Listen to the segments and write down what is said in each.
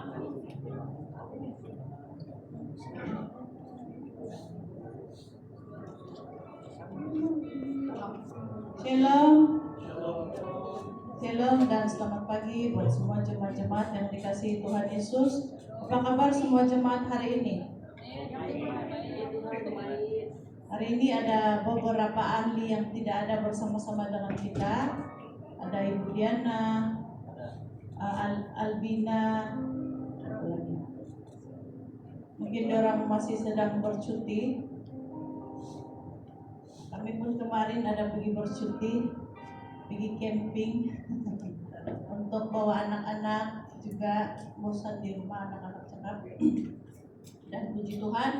Shalom, shalom dan selamat pagi buat semua jemaat-jemaat yang dikasihi Tuhan Yesus. Apa kabar semua jemaat hari ini? Hari ini ada beberapa ahli yang tidak ada bersama-sama dengan kita. Ada Ibu Diana, Albina, mungkin orang masih sedang bercuti. Kami pun kemarin ada pergi bercuti, pergi camping untuk bawa anak-anak, juga bosan di rumah anak-anak cakap. Dan puji Tuhan,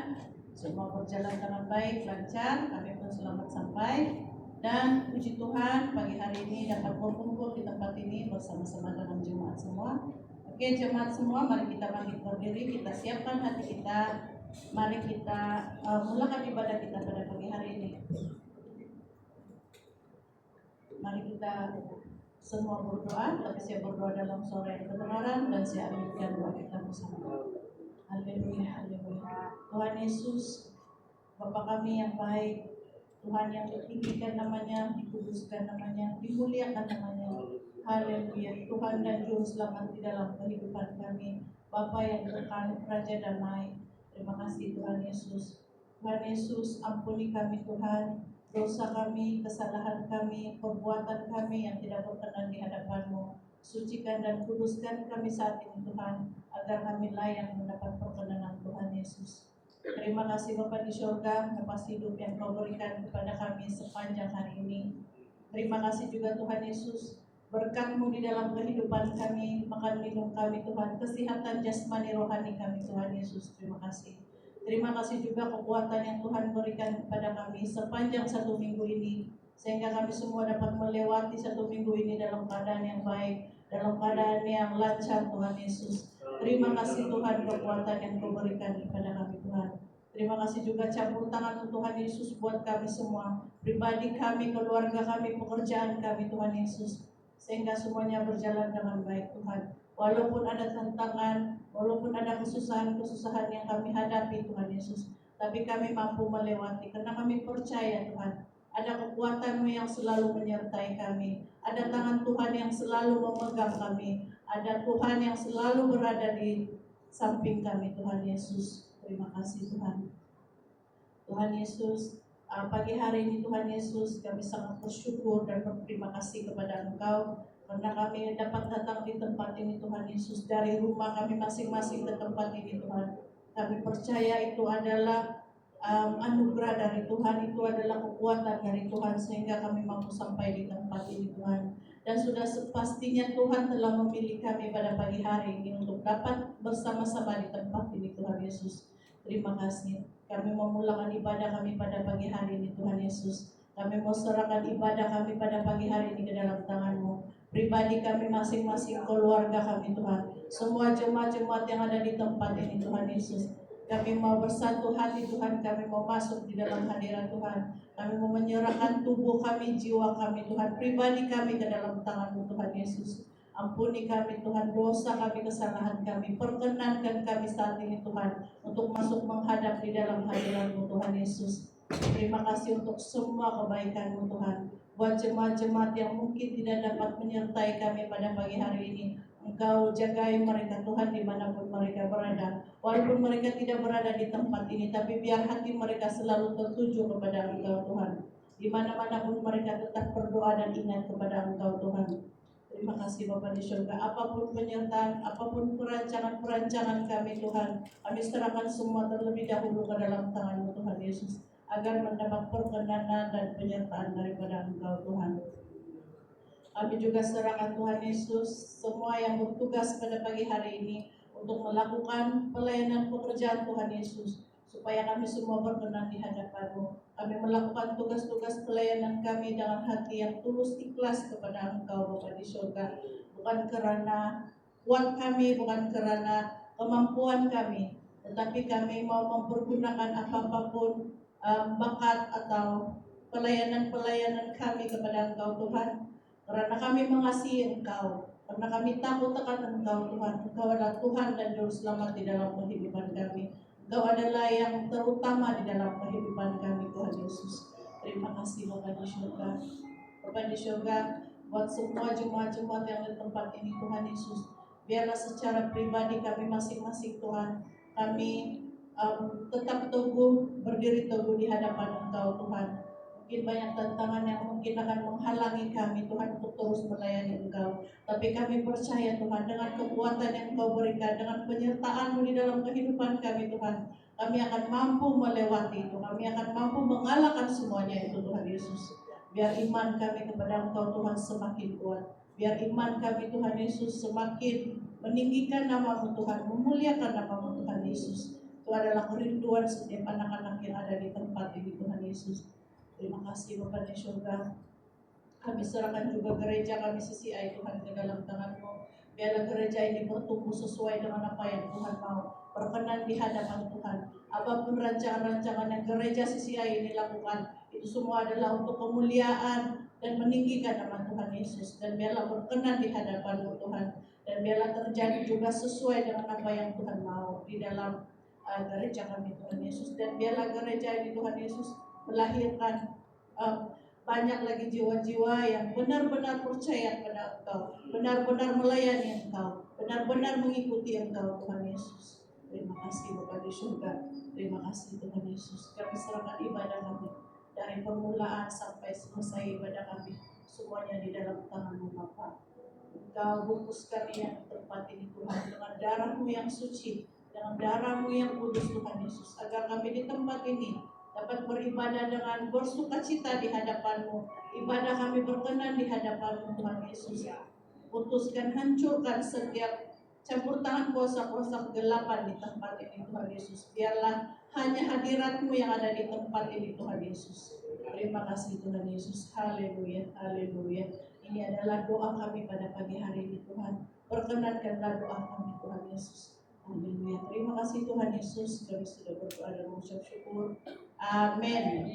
semua berjalan dengan baik, lancar. Kami pun selamat sampai. Dan puji Tuhan, pagi hari ini dapat berkumpul di tempat ini bersama-sama dengan jemaat semua. Oke, jemaat semua, mari kita bangkit berdiri, kita siapkan hati kita. Mari kita mulakan ibadah kita pada pagi hari ini. Mari kita semua berdoa, tapi saya berdoa dalam suara yang kebenaran dan saya aminkan doa kita bersama. Haleluya, haleluya. Tuhan Yesus, Bapa kami yang baik, Tuhan yang ditinggikan namanya, dikuduskan namanya, dimuliakan namanya. Haleluya. Tuhan dan Juru Selamat di dalam kehidupan kami, Bapa yang kekal, Raja damai. Terima kasih Tuhan Yesus. Tuhan Yesus, ampuni kami Tuhan, dosa kami, kesalahan kami, perbuatan kami yang tidak berkenan di hadapan-Mu. Sucikan dan kuduskan kami saat ini Tuhan, agar kami layak mendapat perkenanan Tuhan Yesus. Terima kasih Bapa di surga, lepas hidup yang Kau berikan kepada kami sepanjang hari ini. Terima kasih juga Tuhan Yesus, berkat-Mu di dalam kehidupan kami, makan minum kami Tuhan, kesehatan jasmani rohani kami Tuhan Yesus. Terima kasih. Terima kasih juga kekuatan yang Tuhan berikan kepada kami sepanjang satu minggu ini, sehingga kami semua dapat melewati satu minggu ini dalam keadaan yang baik, dalam keadaan yang lancar Tuhan Yesus. Terima kasih Tuhan, kekuatan yang Kau berikan kepada kami Tuhan. Terima kasih juga campur tangan Tuhan Yesus buat kami semua, pribadi kami, keluarga kami, pekerjaan kami Tuhan Yesus, sehingga semuanya berjalan dengan baik Tuhan. Walaupun ada tantangan, walaupun ada kesusahan-kesusahan yang kami hadapi Tuhan Yesus, tapi kami mampu melewati karena kami percaya Tuhan, ada kekuatan-Mu yang selalu menyertai kami, ada tangan Tuhan yang selalu memegang kami, ada Tuhan yang selalu berada di samping kami Tuhan Yesus. Terima kasih Tuhan. Tuhan Yesus, pagi hari ini Tuhan Yesus, kami sangat bersyukur dan berterima kasih kepada Engkau karena kami dapat datang di tempat ini Tuhan Yesus, dari rumah kami masing-masing ke tempat ini Tuhan. Kami percaya itu adalah anugerah dari Tuhan, itu adalah kekuatan dari Tuhan, sehingga kami mampu sampai di tempat ini Tuhan. Dan sudah sepastinya Tuhan telah memilih kami pada pagi hari ini untuk dapat bersama-sama di tempat ini Tuhan Yesus. Terima kasih. Kami memulakan ibadah kami pada pagi hari ini Tuhan Yesus. Kami mau serahkan ibadah kami pada pagi hari ini ke dalam tangan-Mu. Pribadi kami masing-masing, keluarga kami Tuhan, semua jemaat-jemaat yang ada di tempat ini Tuhan Yesus. Kami mau bersatu hati Tuhan, kami mau masuk di dalam hadirat Tuhan. Kami mau menyerahkan tubuh kami, jiwa kami Tuhan, pribadi kami ke dalam tangan-Mu Tuhan Yesus. Ampuni kami Tuhan, dosa kami, kesalahan kami. Perkenankan kami saat ini Tuhan, untuk masuk menghadap di dalam hadirat-Mu Tuhan Yesus. Terima kasih untuk semua kebaikan-Mu Tuhan. Buat jemaat-jemaat yang mungkin tidak dapat menyertai kami pada pagi hari ini, Engkau jagai mereka Tuhan dimanapun mereka berada. Walaupun mereka tidak berada di tempat ini, tapi biar hati mereka selalu tertuju kepada Engkau Tuhan. Di mana-mana pun mereka tetap berdoa dan ingat kepada Engkau Tuhan. Terima kasih Bapa di surga. Apapun penyertaan, apapun perancangan kami Tuhan, kami serahkan semua terlebih dahulu ke dalam tangan-Mu Tuhan Yesus, agar mendapat perkenanan dan penyertaan daripada Engkau Tuhan. Kami juga serahkan Tuhan Yesus semua yang bertugas pada pagi hari ini untuk melakukan pelayanan pekerjaan Tuhan Yesus, supaya kami semua berkenan di hadapan-Mu. Kami melakukan tugas-tugas pelayanan kami dengan hati yang tulus ikhlas kepada Engkau Bapa di surga, bukan karena kuat kami, bukan karena kemampuan kami, tetapi kami mau mempergunakan apapun bakat atau pelayanan-pelayanan kami kepada Engkau Tuhan, karena kami mengasihi Engkau. Karena kami takut akan Engkau Tuhan. Engkau adalah Tuhan dan Juru Selamat di dalam kehidupan kami. Engkau adalah yang terutama di dalam kehidupan kami Tuhan Yesus. Terima kasih Bapa di surga. Bapa di surga, buat semua jemaat-jemaat yang di tempat ini Tuhan Yesus. Biarlah secara pribadi kami masing-masing Tuhan, kami tetap teguh, berdiri teguh di hadapan Engkau Tuhan. Mungkin banyak tantangan yang mungkin akan menghalangi kami Tuhan untuk terus melayani Engkau. Tapi kami percaya Tuhan, dengan kekuatan yang Engkau berikan, dengan penyertaan-Mu di dalam kehidupan kami Tuhan, kami akan mampu melewati itu, kami akan mampu mengalahkan semuanya itu Tuhan Yesus. Biar iman kami kepada Engkau Tuhan semakin kuat. Biar iman kami Tuhan Yesus semakin meninggikan nama-Mu Tuhan, memuliakan nama-Mu Tuhan Yesus. Itu adalah kerinduan setiap anak-anak yang ada di tempat ini Tuhan Yesus. Terima kasih Bapa di surga. Kami serahkan juga gereja kami CCI Tuhan ke dalam tangan-Mu. Biarlah gereja ini bertumbuh sesuai dengan apa yang Tuhan mau. Berkenan di hadapan Tuhan. Apapun rancangan-rancangan yang gereja CCI ini lakukan, itu semua adalah untuk kemuliaan dan meninggikan nama Tuhan Yesus. Dan biarlah berkenan di hadapan-Mu Tuhan. Dan biarlah terjadi juga sesuai dengan apa yang Tuhan mau di dalam gereja kami Tuhan Yesus. Dan biarlah gereja ini Tuhan Yesus melahirkan banyak lagi jiwa-jiwa yang benar-benar percaya kepada Engkau, benar-benar melayani Engkau, benar-benar mengikuti Engkau Tuhan Yesus. Terima kasih Bapa di surga. Terima kasih Tuhan Yesus. Kami serahkan ibadah kami dari permulaan sampai selesai ibadah kami, semuanya di dalam tangan-Mu Bapa. Engkau bungkus kami yang tempat ini Tuhan dengan darah-Mu yang suci, dengan darah-Mu yang kudus Tuhan Yesus, agar kami di tempat ini dapat beribadah dengan bersukacita di hadapan-Mu. Ibadah kami berkenan di hadapan-Mu Tuhan Yesus. Putuskan, hancurkan setiap campur tangan kuasa-kuasa kegelapan di tempat ini Tuhan Yesus. Biarlah hanya hadirat-Mu yang ada di tempat ini Tuhan Yesus. Terima kasih Tuhan Yesus. Haleluya, haleluya. Ini adalah doa kami pada pagi hari ini Tuhan. Perkenankanlah doa kami Tuhan Yesus. Haleluya. Terima kasih Tuhan Yesus. Kami sudah berdoa dan mengucap syukur. Amin.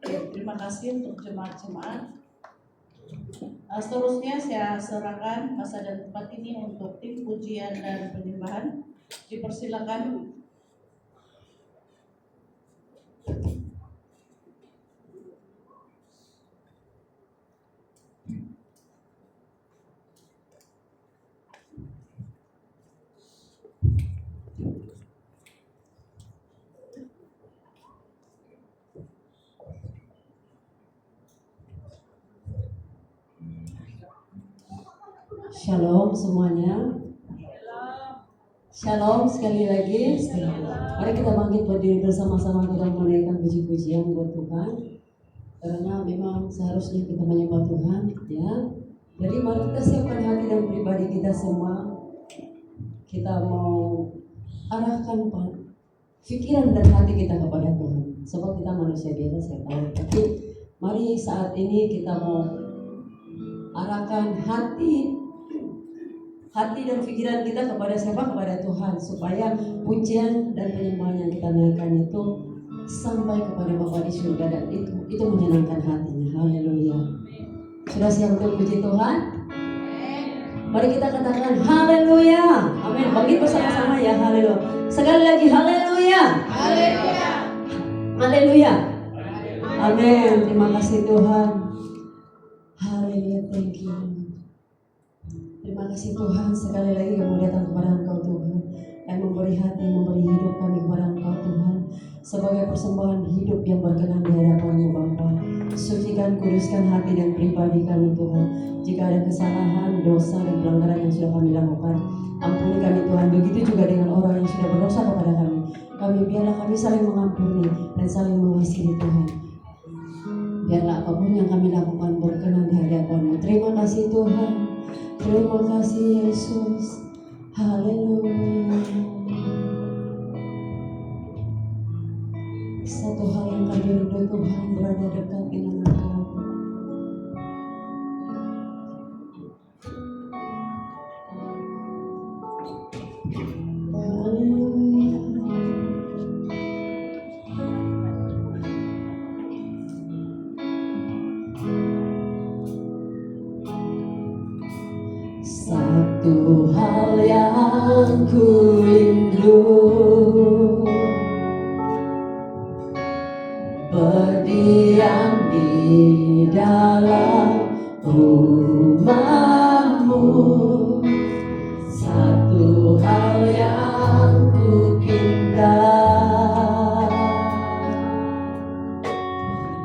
Terima kasih untuk jemaat-jemaat. Seterusnya saya serahkan masa dan tempat ini untuk tim pujian dan penyembahan. Dipersilakan. Shalom semuanya. Shalom sekali lagi. Mari kita bangkit berdiri bersama-sama, kita menaikkan puji-pujian buat Tuhan. Karena memang seharusnya kita menyembah Tuhan, ya. Jadi mari kita siapkan hati dan pribadi kita semua. Kita mau arahkan pikiran dan hati kita kepada Tuhan. Sebab kita manusia biasa, saya tahu. Tapi mari saat ini kita mau arahkan hati dan pikiran kita kepada siapa? Kepada Tuhan, supaya pujian dan penyembahan yang kita naikkan itu sampai kepada Bapa di surga, dan itu menyenangkan hatinya. Haleluya. Sudah siap untuk puji Tuhan? Mari kita katakan haleluya. Amin. Bangkit bersama-sama ya. Haleluya. Sekali lagi haleluya. Haleluya. Haleluya. Amin. Terima kasih Tuhan. Haleluya. Thank you. Terima kasih Tuhan, sekali lagi kami datang kepada Engkau Tuhan, yang memberi hati, memberi hidup kami kepada Engkau Tuhan, sebagai persembahan hidup yang berkenan di hadapan-Mu Bapa. Sucikan, kuduskan hati dan pribadi kami Tuhan. Jika ada kesalahan, dosa dan pelanggaran yang sudah kami lakukan, ampuni kami Tuhan. Begitu juga dengan orang yang sudah berdosa kepada kami. Biarlah kami saling mengampuni dan saling mengasihi Tuhan. Biarlah apapun yang kami lakukan berkenan di hadapan-Mu. Terima kasih Tuhan. Terima kasih Yesus. Haleluya. Satu hal yang kami rindu Tuhan, berada dekat dengan Engkau. Haleluya. Satu hal yang ku rindu, berdiam di dalam rumahmu. Satu hal yang ku pinta,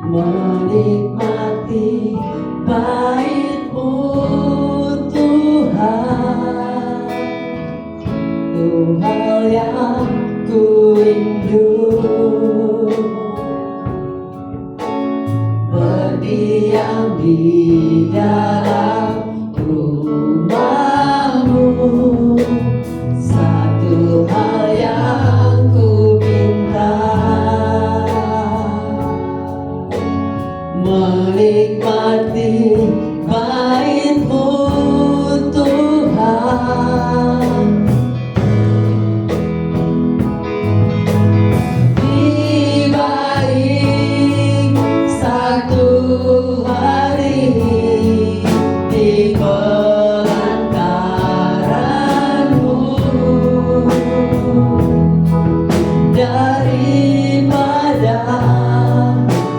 menikmati bait-Mu Tuhan. Satu hal yang ku rindu, berdiam di dalam rumah-Mu. Satu hal yang ku minta, menikmati bait-Mu Tuhan. Di balik satu hari di pelantaran-Mu, daripada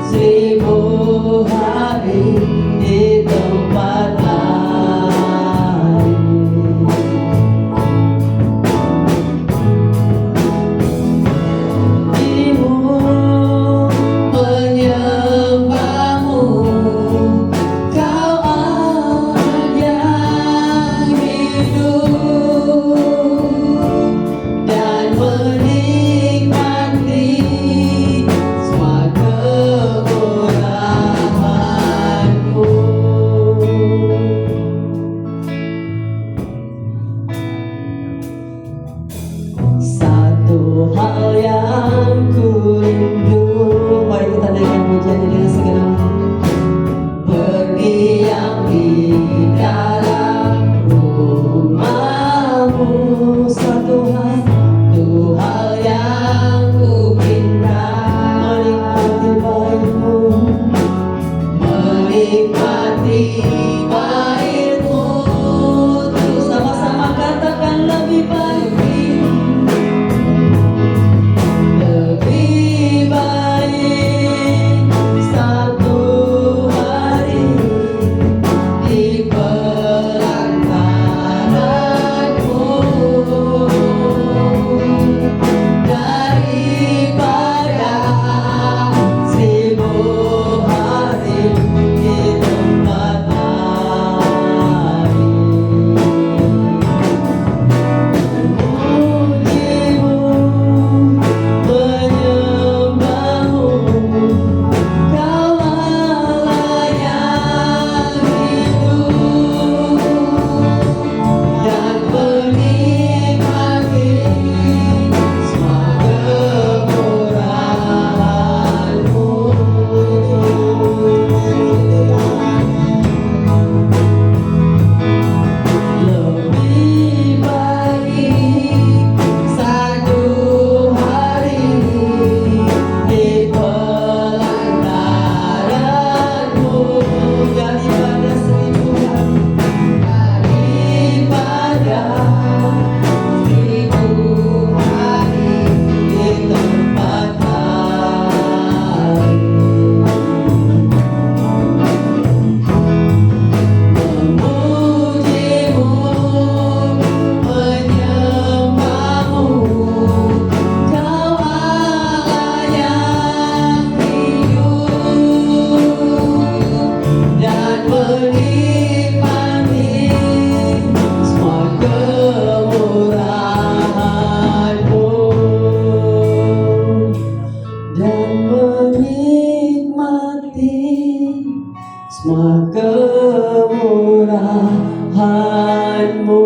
1000 hari di tempat lain. Ibu menyembah-Mu, Kau Allah yang hidup, dan menikmati semua kemurahan-Mu. Satu hal yang ku rindu, mari kita naikkan pujiannya dengan segenap hati. Berdiam di dalam rumah-Mu. Satu hal yang ku pinta, menikmati bait-Mu, menikmati bait-Mu. Terus sama-sama katakan lebih baik, lebih baik satu hari di pelantaran-Mu, daripada 1000 hari di tempat lain. Memuji-Mu, menyembah-Mu, Kau Allah yang hidup, dan menikmati semua kemurahan-Mu. Lebih baik satu hari di pelantaran-Mu, daripada 1000 hari, daripada 1000 hari di tempat lain. Memuji-Mu, menyembah-Mu, Kau Allah yang hidup, dan menikmati semua kemurahan-Mu, dan menikmati semua kemurahan-Mu.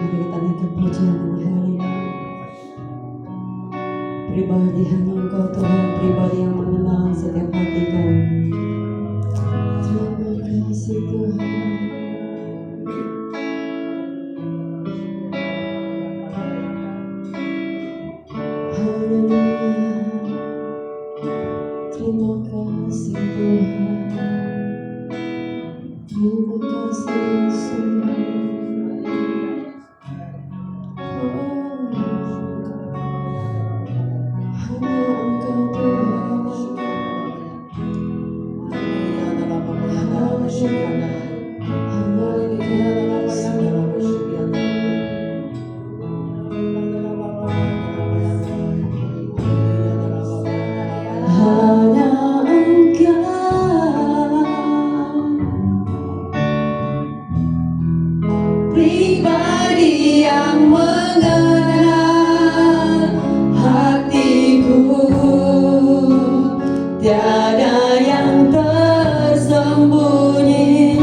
Mari kita naikkan pujian nama Haleluya. Pribadi hanya Engkau Tuhan, pribadi yang mengenal setiap hati kami. Terima kasih Tuhan. Haleluya. Terima kasih Tuhan. Terima kasih Yesus. Pribadi yang mengenal hatiku, tiada yang tersembunyi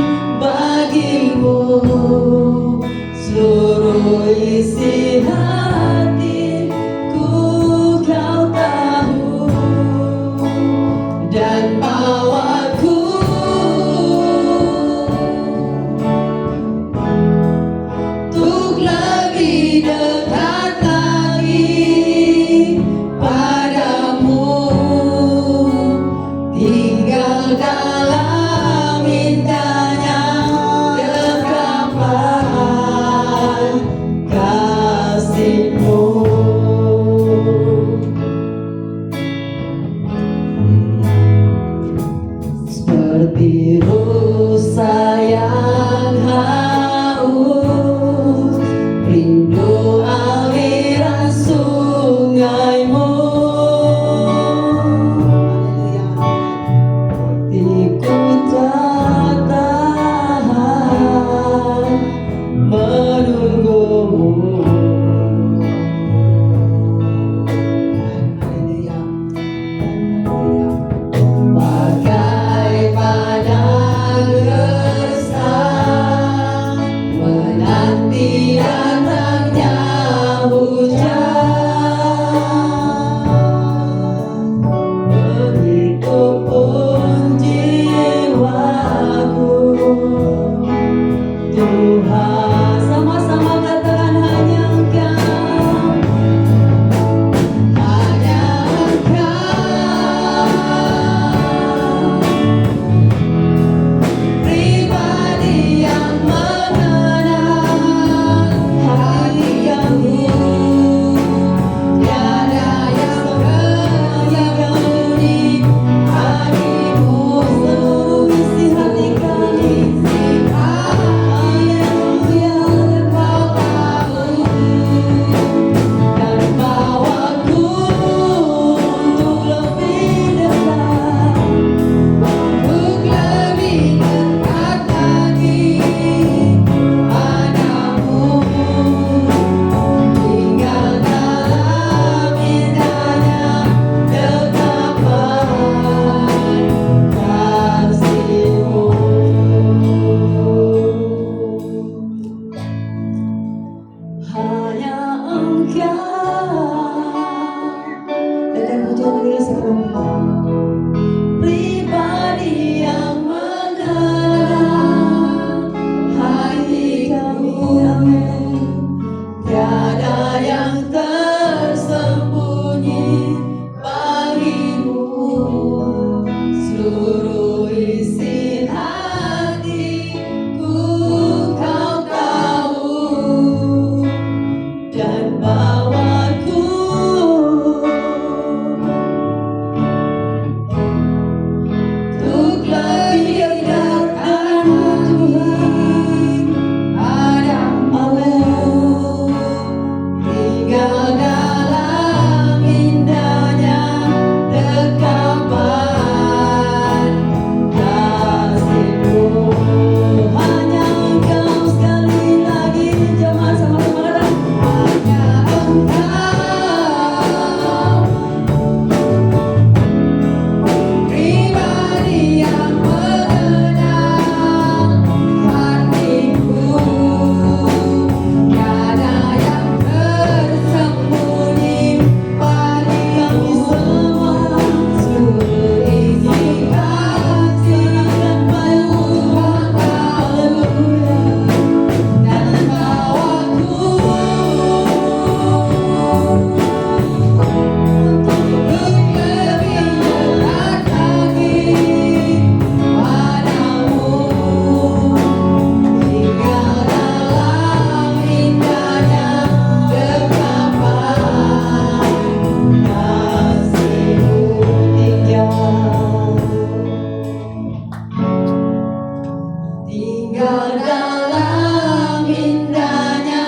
Biar dalam indahnya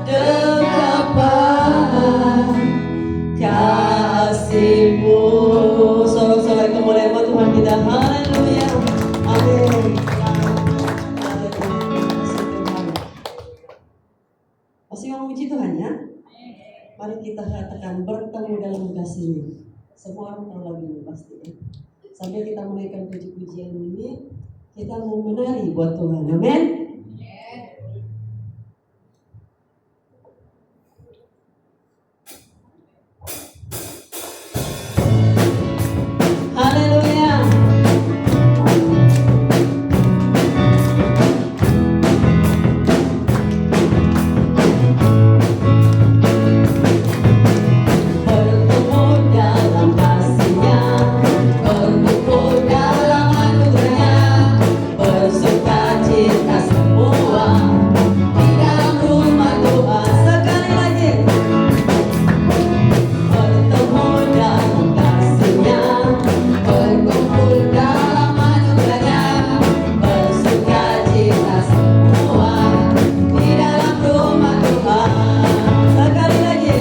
dekapan kasih-Mu. Sorak-sorai kemuliaan buat Tuhan kita. Haleluya. Amin. Masih mau memuji Tuhan ya? Mari kita katakan bertemu dalam kasih-Nya. Semua orang tahu lagu ini pasti ya. Sambil kita menaikkan puji-pujian ini, kita mau menari buat Tuhan. Amin. Haleluya. Bertumbuh dalam kasih-Nya, bertumbuh dalam anugerah-Nya, bersukacita semua di dalam rumah Tuhan. Sekali lagi. Bertemu dalam kasih-Nya, berkumpul dalam anugerah-Nya, bersukacita semua di dalam rumah Tuhan. Sekali lagi.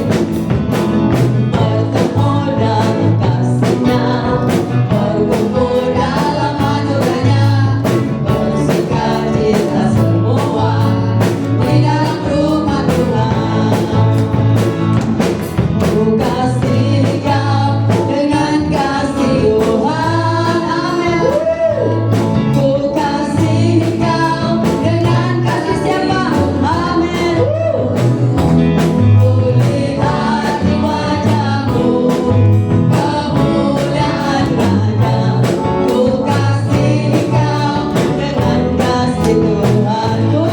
Bertemu dalam kasih-Nya, berkumpul dalam anugerah-Nya, bersukacita semua di dalam rumah Tuhan. Ku kasih Kau dengan kasih Tuhan. Amin. Ku kasih Kau dengan kasih siapa? Amin. Ku lihat di wajah-Mu kemuliaan Raja. Ku kasih Kau dengan kasih Tuhan. Ku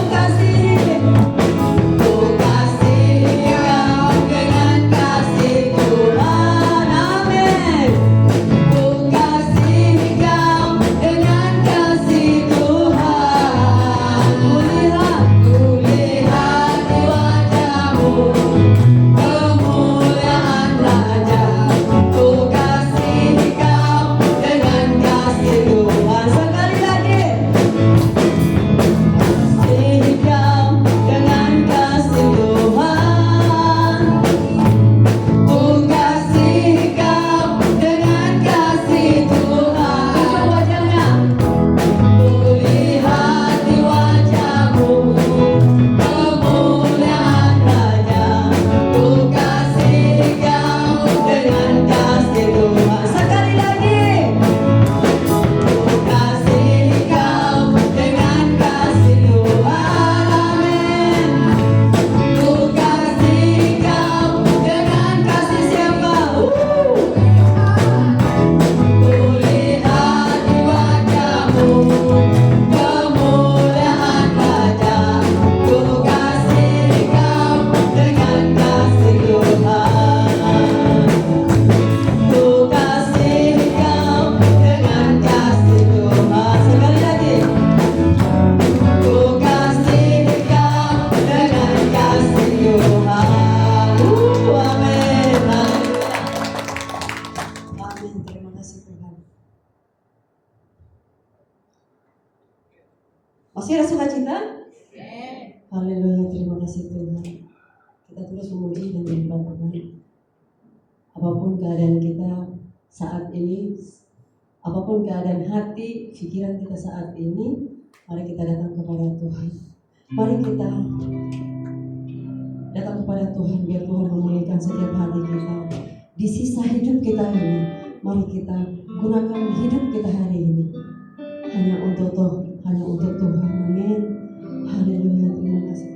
kasih Kau dengan kasih Tuhan. Amin. Ku kasih Kau dengan kasih Tuhan. Ku lihat di wajah-Mu kemuliaan Raja. Ku kasih Kau dengan kasih Tuhan. Sekali lagi. Kasih Kau dengan kasih Tuhan. Ku kasih Kau dengan kasih Tuhan. Buka wajahnya. Ku lihat di wajah-Mu kemuliaan Raja. Ku kasih Kau dengan kasih Tuhan. Sekali lagi. Ku kasih Kau dengan kasih Tuhan. Amin. Ku kasih Kau dengan kasih siapa? Ku lihat di wajah-Mu kemuliaan Raja. Ku kasih Kau dengan kasih Tuhan. Ku kasih Kau dengan kasih Tuhan. Sekali lagi. Ku kasih Kau dengan kasih Tuhan. Amin. Amin. Terima kasih Tuhan. Masih ada sukacita? Haleluya. Terima kasih Tuhan. Kita terus memuji dan menyembah Tuhan. Apapun keadaan kita saat ini, apapun keadaan hati, pikiran kita saat ini, mari kita datang kepada Tuhan. Mari kita datang kepada Tuhan, biar Tuhan memulihkan setiap hati kita. Di sisa hidup kita ini, mari kita gunakan hidup kita hari ini hanya untuk Tuhan. Amin. Haleluya. Terima kasih.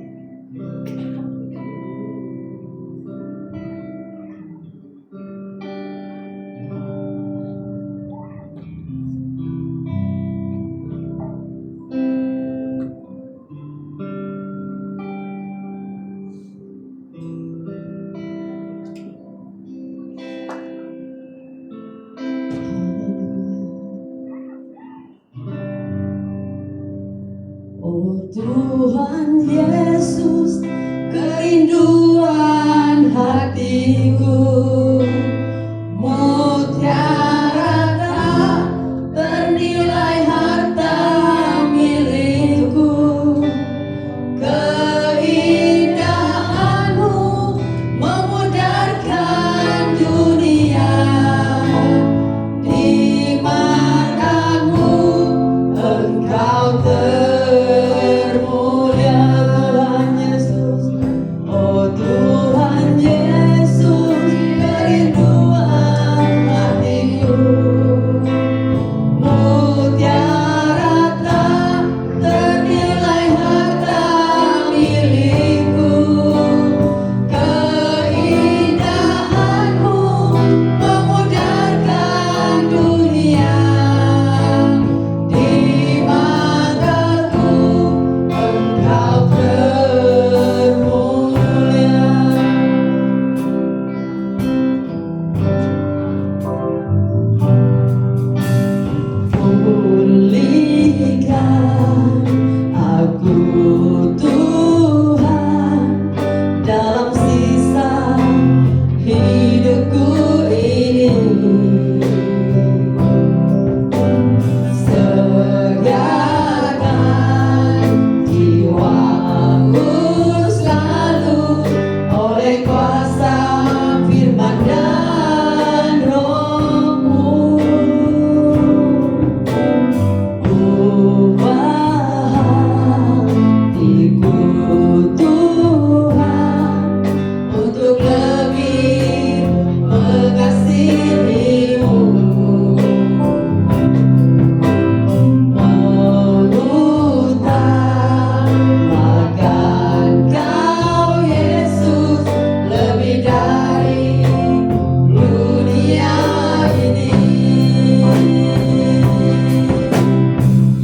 Oh Tuhan Yesus, kerinduan hatiku, mutiara tak ternilai harta milikku. Tuhan dalam sisa hidupku ini. Segarkan jiwaku selalu oleh kuasa firman dan Roh-Mu. Ubah hatiku Tuhan untuk lebih mengasihi-Mu, mengutamakan Kau Yesus lebih dari dunia ini.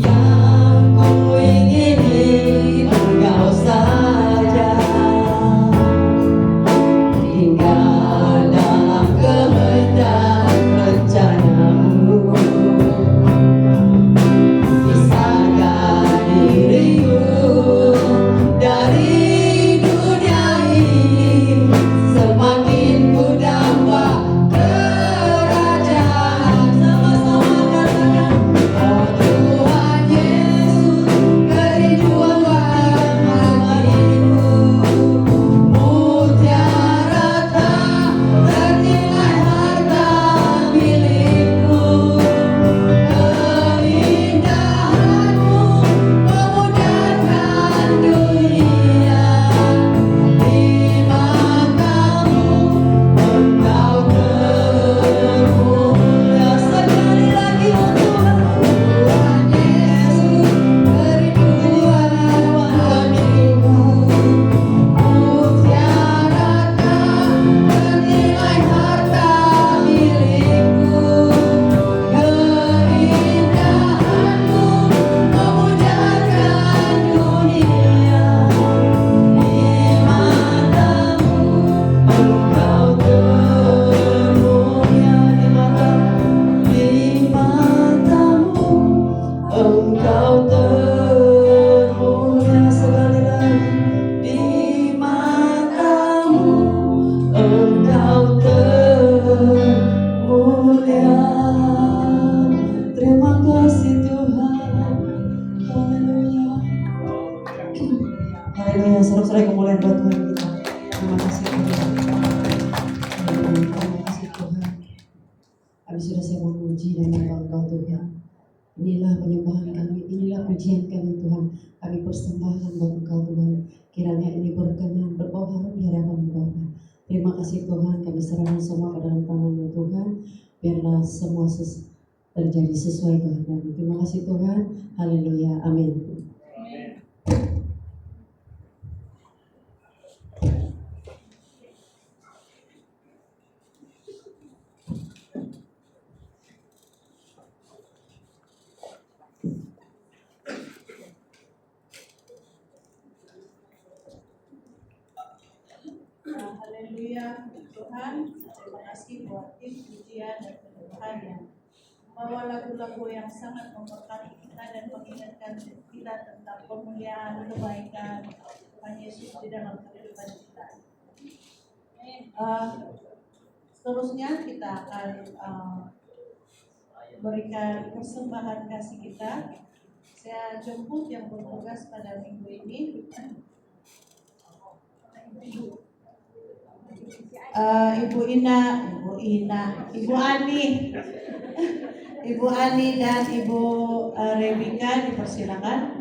Yang ku ingini Engkau saja, tinggal dalam kehendak rencana-Mu. Pisahkan diriku dari dunia ini, semakin ku dampak kerajaan. Sama-sama katakan, oh Tuhan Yesus, kerinduan hatiku, mutiara tak ternilai harta milikku. Keindahan-Mu memudahkan dunia, di mata-Mu Engkau termulia. Sekali lagi, oh Tuhan, Tuhan Yesus, kerinduan hatiku, mutiara tak ternilai harta milikku. Keindahan-Mu memudahkan dunia, di mata-Mu Engkau termulia. Di mata-Mu Engkau termulia. Sekali lagi, di mata-Mu Engkau termulia. Terima kasih Tuhan. Haleluya. Haleluya. Saudara-saudara kemuliaan buat Tuhan kita. Terima kasih Tuhan. Haleluya. Terima kasih Tuhan. Kami sudah saya memuji dan menyembah Engkau Tuhan. Inilah penyembahan kami, inilah pujian kami Tuhan. Kami persembahkan buat Engkau Tuhan. Kiranya ini berkenan, berbau harum di hadapan Bapa. Terima kasih Tuhan, kami serahkan semua ke dalam tangan-Mu Tuhan. Biarlah semua terjadi sesuai kehendak-Mu. Terima kasih Tuhan. Haleluya. Amin. Haleluya, Tuhan. Terima kasih buat tim pujian dan penyembahan yang membawa lagu-lagu yang sangat memberkati kita dan mengingatkan kita tentang kemuliaan, kebaikan Tuhan Yesus di dalam kehidupan kita. Seterusnya kita akan berikan persembahan kasih kita. Saya jemput yang bertugas pada minggu ini. Ibu Ani, Ibu Ani dan Ibu Rebika dipersilakan.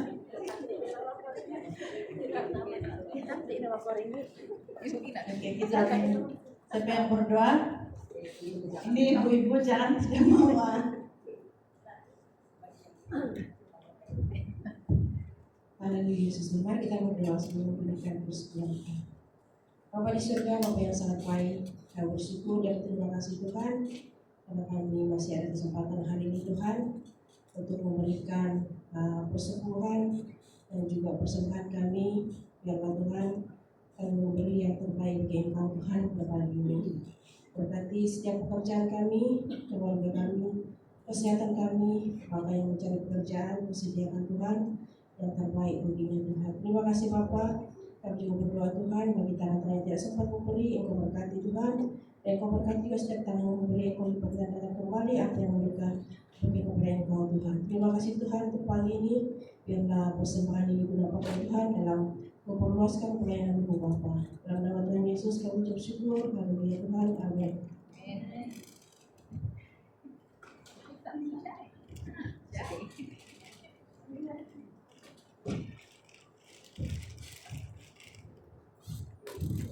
Oke, kita siapa yang berdoa? Ini ibu-ibu jangan sudah mau. Haleluya Yesus Tuhan, kita berdoa sebelum memberikan persembahan. Bapa di surga, Bapa yang sangat baik, kami bersyukur dan terima kasih Tuhan karena kami masih ada kesempatan hari ini Tuhan untuk memberikan persembahan dan juga persembahan kami. Biarlah Tuhan kami memberi yang terbaik bagi Engkau Tuhan pada hari ini. Berkati setiap pekerjaan kami, keluarga kami, kesehatan kami, Bapak yang mencari pekerjaan, persediaan Tuhan, yang terbaik baginya Tuhan. Terima kasih Bapa. Kami juga berdoa Tuhan bagi tangan-tangan yang tidak sempat memberi, Engkau berkati Tuhan. Dan Engkau berkati juga setiap tangan yang memberi, Engkau lipat gandakan kembali apa yang memberikan bagi kepada Engkau Tuhan. Terima kasih Tuhan untuk pagi ini. Biarlah persembahan ini digunakan Tuhan dalam memperluaskan pelayanan-Mu Bapa. Dalam nama Tuhan Yesus kami ucap syukur. Haleluya Tuhan. Amin.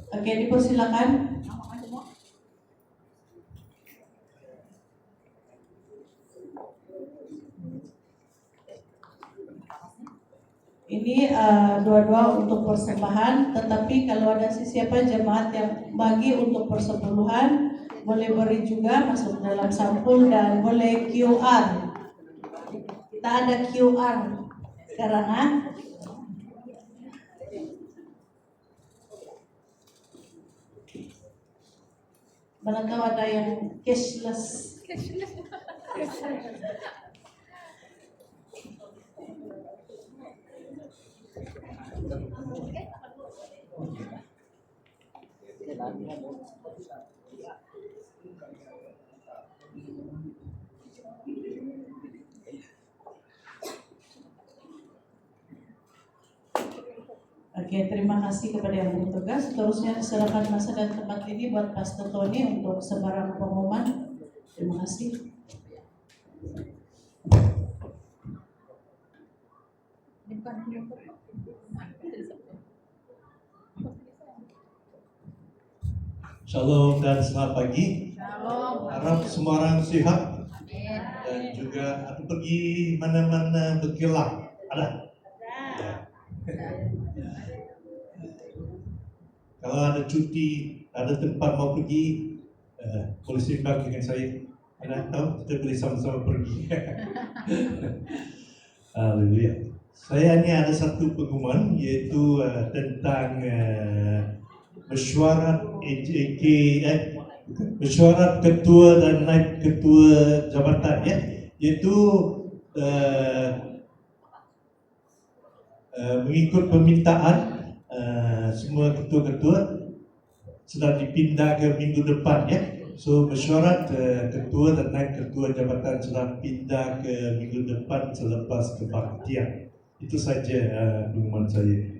Oke, dipersilakan. Ini dua-dua untuk persembahan, tetapi kalau ada siapa jemaat yang bagi untuk persepuluhan, boleh beri juga masuk dalam sampul dan boleh QR. Kita ada QR sekarang Mana tahu ada yang cashless. Oke, terima kasih kepada yang bertugas. Seterusnya diserahkan masa dan tempat ini buat Pastor Tony untuk sebarang pengumuman. Terima kasih. Shalom dan selamat pagi. Shalom. Harap semua orang sehat. Dan juga aku pergi mana-mana bergerak. Ada? Kalau ada cuti, ada tempat mau pergi, boleh seimbang dengan saya. Ada tahu? Kita boleh sama-sama pergi. Haleluya. Saya ini ada satu pengumuman yaitu tentang mesyuarat mesyuarat ketua dan naib ketua jabatan ya, yaitu mengikut permintaan semua ketua-ketua sudah dipindah ke minggu depan ya. So mesyuarat ketua dan naib ketua jabatan sudah pindah ke minggu depan selepas kebaktian. Itu saja pengumuman saya.